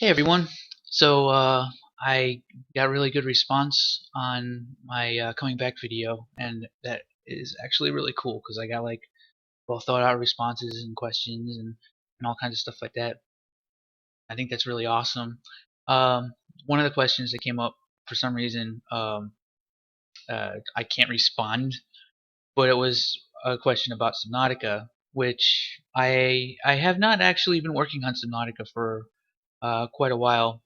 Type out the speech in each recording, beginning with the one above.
Hey everyone. I got really good response on my coming back video, and that is actually really cool because I got like well thought out responses and questions and all kinds of stuff like that. I think that's really awesome. One of the questions that came up for some reason I can't respond, but it was a question about Subnautica, which I have not actually been working on Subnautica for quite a while.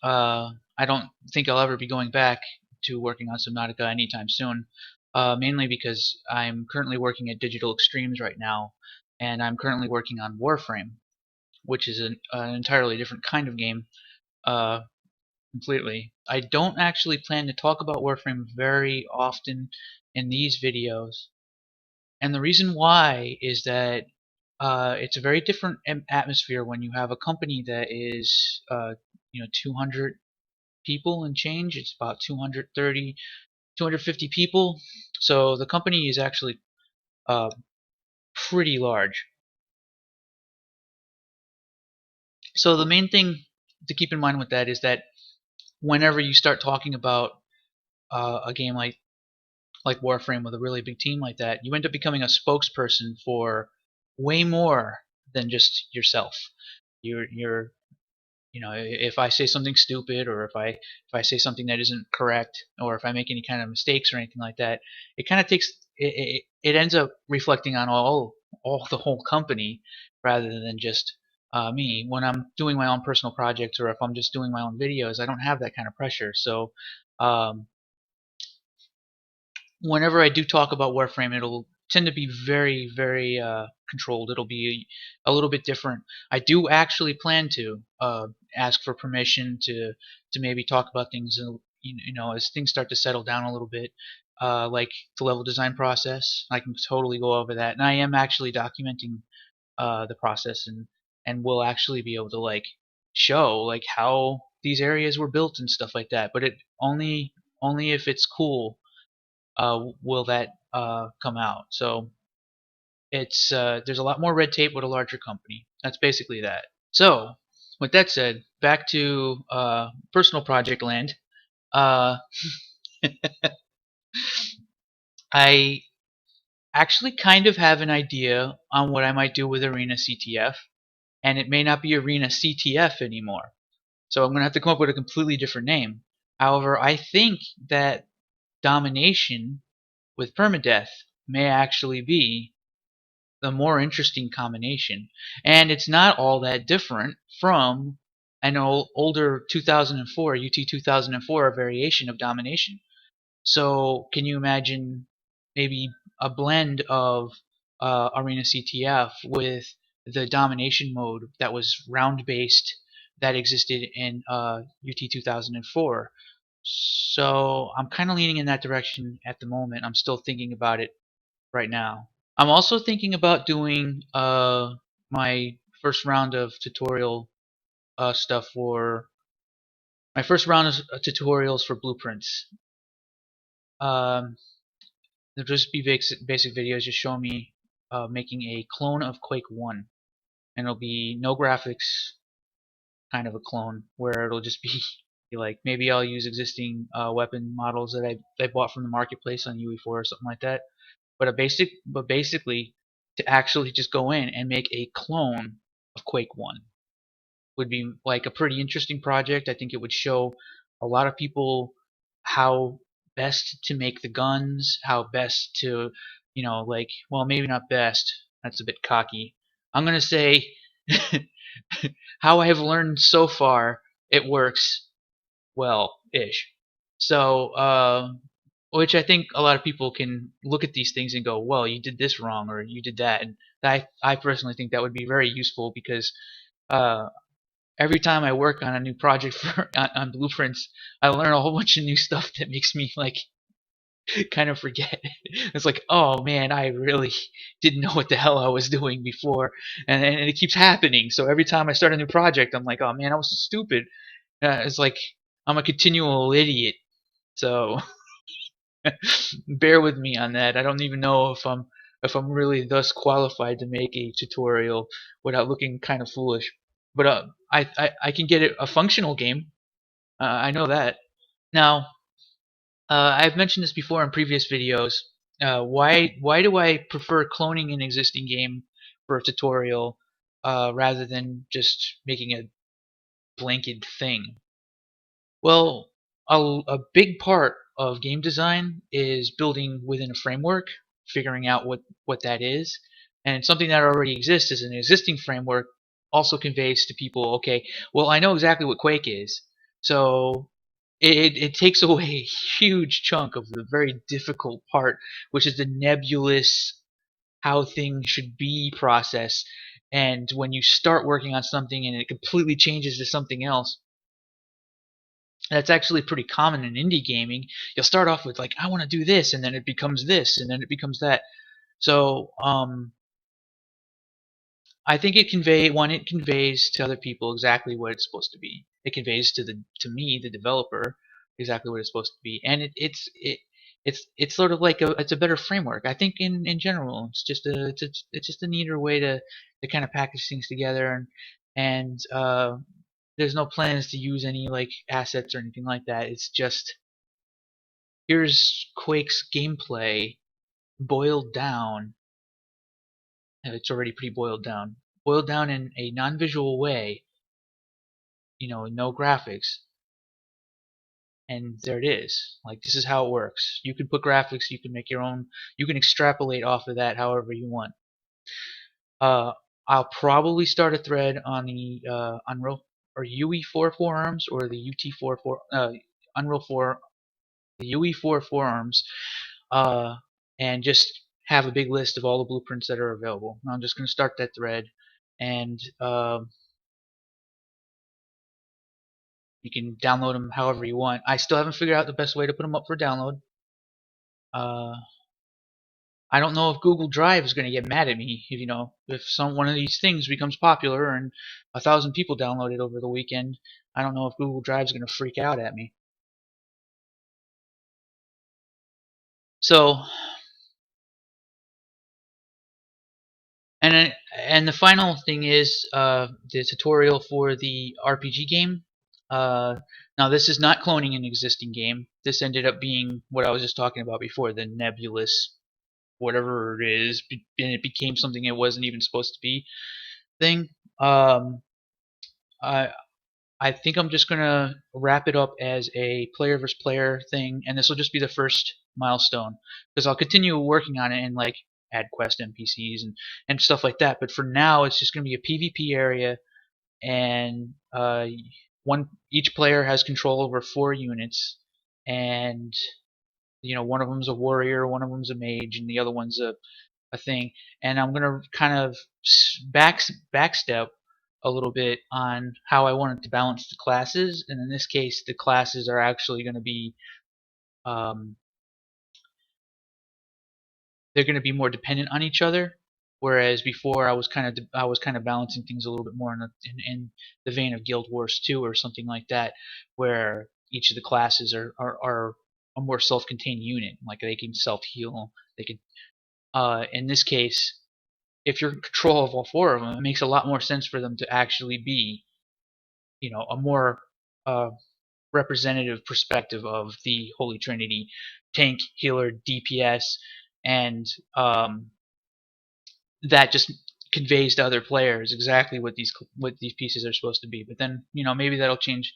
I don't think I'll ever be going back to working on Subnautica anytime soon, mainly because I'm currently working at Digital Extremes right now, and I'm currently working on Warframe, which is an entirely different kind of game, uh, completely. I don't actually plan to talk about Warframe very often in these videos, and the reason why is that it's a very different atmosphere when you have a company that is 200 people and change. It's about 230, 250 people. So the company is actually uh, pretty large. So the main thing to keep in mind with that is that whenever you start talking about a game like Warframe with a really big team like that, you end up becoming a spokesperson for way more than just yourself. You're if I say something stupid, or if I say something that isn't correct, or if I make any kind of mistakes or anything like that, it kind of takes it ends up reflecting on all the whole company rather than just me. When I'm doing my own personal projects, or if I'm just doing my own videos, I don't have that kind of pressure. So um, whenever I do talk about Warframe, it'll tend to be very controlled. It'll be a little bit different. I do actually plan to ask for permission to maybe talk about things, as things start to settle down a little bit, like the level design process. I can totally go over that, and I am actually documenting the process, and will actually be able to like show like how these areas were built and stuff like that. But it only if it's cool will that come out. So it's there's a lot more red tape with a larger company. That's basically that. So with that said, back to personal project land. Uh, I actually kind of have an idea on what I might do with Arena CTF, and it may not be Arena CTF anymore. So I'm going to have to come up with a completely different name. However, I think that domination with permadeath may actually be the more interesting combination. And it's not all that different from an older 2004 UT 2004 variation of domination. So can you imagine maybe a blend of Arena CTF with the domination mode that was round based that existed in UT 2004? So I'm kind of leaning in that direction at the moment. I'm still thinking about it right now. I'm also thinking about doing my first round of tutorial stuff for my first round of tutorials for blueprints. Um, they'll just be basic videos just showing me making a clone of Quake 1. And it'll be no graphics, kind of a clone, where it'll just be like maybe I'll use existing weapon models that I bought from the marketplace on UE4 or something like that. But basically to actually just go in and make a clone of Quake 1 would be like a pretty interesting project. I think it would show a lot of people how best to make the guns, how best to, like, well, maybe not best. That's a bit cocky. I'm gonna say how I have learned so far it works well-ish. So, which I think a lot of people can look at these things and go, well, you did this wrong or you did that. And I personally think that would be very useful because uh, every time I work on a new project on blueprints, I learn a whole bunch of new stuff that makes me like kind of forget. It's like, oh man, I really didn't know what the hell I was doing before, and it keeps happening. So every time I start a new project, I'm like, oh man, I was so stupid. It's like I'm a continual idiot. So bear with me on that. I don't even know if I'm really thus qualified to make a tutorial without looking kind of foolish. but I can get it a functional game. I know that. Now, I've mentioned this before in previous videos. Why do I prefer cloning an existing game for a tutorial rather than just making a blanket thing? Well, a big part of game design is building within a framework, figuring out what that is, and something that already exists as an existing framework also conveys to people, okay, well, I know exactly what Quake is, so it takes away a huge chunk of the very difficult part, which is the nebulous how things should be process. And when you start working on something and it completely changes to something else, that's actually pretty common in indie gaming. You'll start off with like, I want to do this, and then it becomes this, and then it becomes that. So I think it conveys to other people exactly what it's supposed to be. It conveys to me, the developer, exactly what it's supposed to be, and it's sort of like it's a better framework. I think in general, it's just a neater way to kind of package things together, and there's no plans to use any like assets or anything like that. It's just here's Quake's gameplay boiled down. It's already pretty boiled down in a non-visual way, no graphics, and there it is. Like, this is how it works. You can put graphics, you can make your own, you can extrapolate off of that however you want. Uh, I'll probably start a thread on the Unreal or UE4 forums or the UT4 Unreal 4, the UE4 forums, uh, and just have a big list of all the blueprints that are available. I'm just going to start that thread, and you can download them however you want. I still haven't figured out the best way to put them up for download. Uh, I don't know if Google Drive is going to get mad at me if one of these things becomes popular and 1,000 people download it over the weekend. I don't know if Google Drive is going to freak out at me. So, and the final thing is the tutorial for the RPG game. Now, this is not cloning an existing game. This ended up being what I was just talking about before, the nebulous whatever it is, and it became something it wasn't even supposed to be thing. I I think I'm just gonna wrap it up as a player versus player thing, and this will just be the first milestone because I'll continue working on it and like add quest NPCs and stuff like that. But for now, it's just gonna be a PvP area, and each player has control over 4 units, and one of them's a warrior, one of them's a mage, and the other one's a thing. And I'm gonna kind of backstep a little bit on how I wanted to balance the classes. And in this case, the classes are actually going to be um, they're going to be more dependent on each other. Whereas before, I was kind of balancing things a little bit more in the vein of Guild Wars 2 or something like that, where each of the classes are a more self-contained unit. Like they can self-heal. They can. In this case, if you're in control of all 4 of them, it makes a lot more sense for them to actually be, a more uh, representative perspective of the Holy Trinity: tank, healer, DPS, and that just conveys to other players exactly what these pieces are supposed to be. But then, maybe that'll change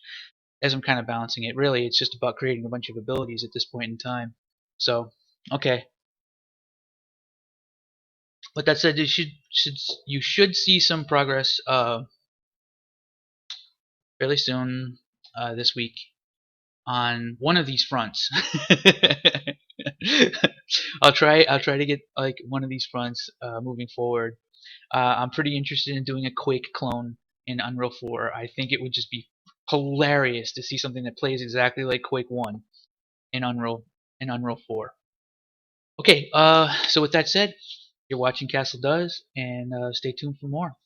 as I'm kind of balancing it. Really, it's just about creating a bunch of abilities at this point in time. So, okay. But that said, you should see some progress fairly soon this week on one of these fronts. I'll try to get like one of these fronts moving forward. I'm pretty interested in doing a Quake clone in Unreal 4. I think it would just be hilarious to see something that plays exactly like Quake 1 in Unreal 4. Okay, so with that said, you're watching Castle Does, and stay tuned for more.